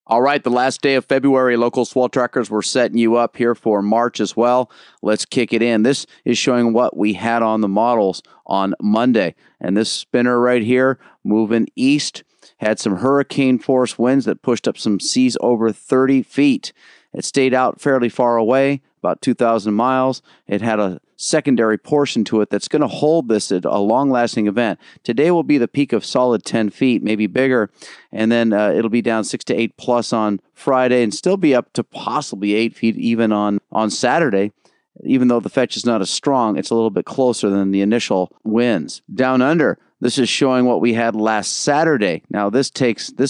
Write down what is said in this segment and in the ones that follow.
All right, the last day of February, local swell trackers, we're setting you up here for March as well. Let's kick it in. This is showing what we had on the models on Monday. And this spinner right here, moving east, had some hurricane force winds that pushed up some seas over 30 feet. It stayed out fairly far away, about 2,000 miles. It had a secondary portion to it that's going to hold this at a long-lasting event. Today will be the peak of solid 10 feet, maybe bigger, and then it'll be down 6 to 8 plus on Friday and still be up to possibly 8 feet even on Saturday. Even though the fetch is not as strong, it's a little bit closer than the initial winds. Down under, this is showing what we had last Saturday. Now, this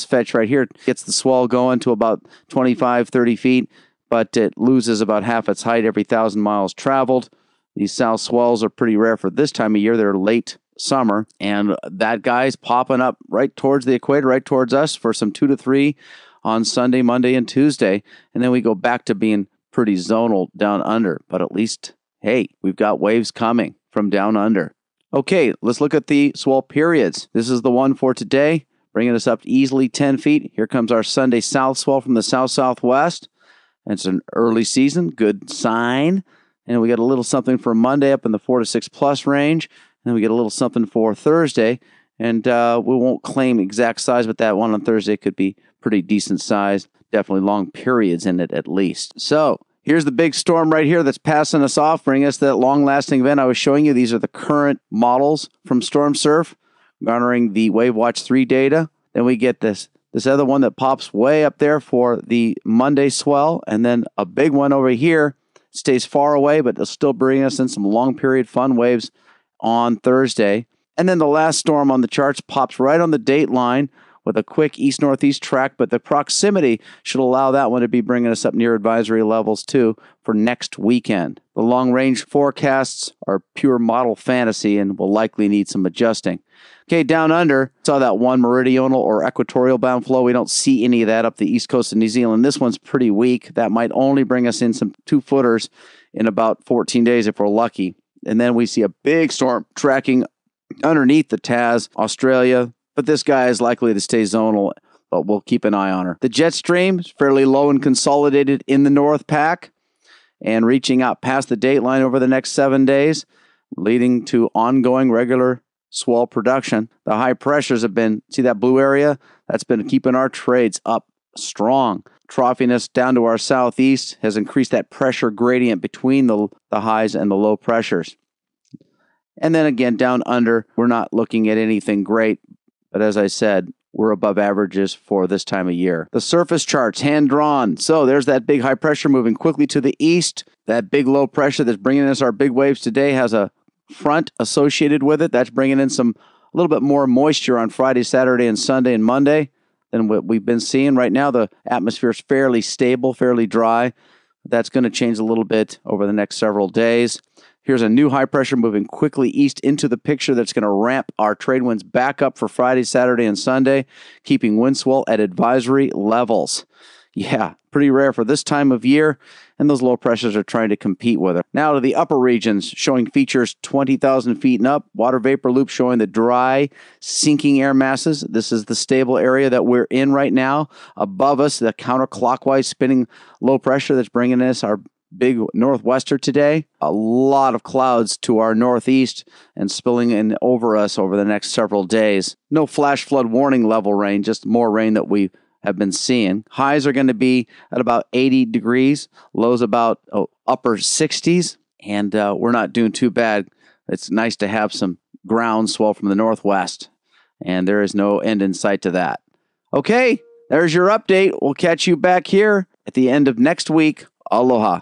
fetch right here gets the swell going to about 25, 30 feet, but it loses about half its height every 1,000 miles traveled. These south swells are pretty rare for this time of year. They're late summer, and that guy's popping up right towards the equator, right towards us for some 2 to 3 on Sunday, Monday, and Tuesday. And then we go back to being pretty zonal down under. But at least, hey, we've got waves coming from down under. Okay, let's look at the swell periods. This is the one for today, bringing us up easily 10 feet. Here comes our Sunday south swell from the south-southwest. It's an early season, good sign. And we got a little something for Monday up in the 4 to 6 plus range. And then we get a little something for Thursday. And we won't claim exact size, but that one on Thursday could be pretty decent size. Definitely long periods in it at least. So here's the big storm right here that's passing us off, bringing us that long-lasting event I was showing you. These are the current models from StormSurf, garnering the WaveWatch 3 data. Then we get this other one that pops way up there for the Monday swell. And then a big one over here. Stays far away, but it'll still bring us in some long period fun waves on Thursday. And then the last storm on the charts pops right on the date line with a quick east-northeast track, but the proximity should allow that one to be bringing us up near advisory levels too for next weekend. The long-range forecasts are pure model fantasy and will likely need some adjusting. Okay, down under, saw that one meridional or equatorial bound flow. We don't see any of that up the east coast of New Zealand. This one's pretty weak. That might only bring us in some 2-footers in about 14 days if we're lucky. And then we see a big storm tracking underneath the Taz, Australia. But this guy is likely to stay zonal, but we'll keep an eye on her. The jet stream is fairly low and consolidated in the North Pac and reaching out past the date line over the next 7 days, leading to ongoing regular swell production. The high pressures have been, see that blue area? That's been keeping our trades up strong. Troughiness down to our southeast has increased that pressure gradient between the highs and the low pressures. And then again, down under, we're not looking at anything great, but as I said, we're above averages for this time of year. The surface charts, hand-drawn. So there's that big high pressure moving quickly to the east. That big low pressure that's bringing us our big waves today has a front associated with it. That's bringing in a little bit more moisture on Friday, Saturday, and Sunday and Monday than what we've been seeing. Right now, the atmosphere is fairly stable, fairly dry. That's going to change a little bit over the next several days. Here's a new high pressure moving quickly east into the picture that's going to ramp our trade winds back up for Friday, Saturday, and Sunday, keeping wind swell at advisory levels. Yeah, pretty rare for this time of year, and those low pressures are trying to compete with it. Now to the upper regions, showing features 20,000 feet and up. Water vapor loop showing the dry, sinking air masses. This is the stable area that we're in right now. Above us, the counterclockwise spinning low pressure that's bringing us our big northwester today. A lot of clouds to our northeast and spilling in over us over the next several days. No flash flood warning level rain, just more rain that we have been seeing. Highs are going to be at about 80 degrees, lows about upper 60s, and we're not doing too bad. It's nice to have some ground swell from the northwest, and there is no end in sight to that. Okay, there's your update. We'll catch you back here at the end of next week. Aloha.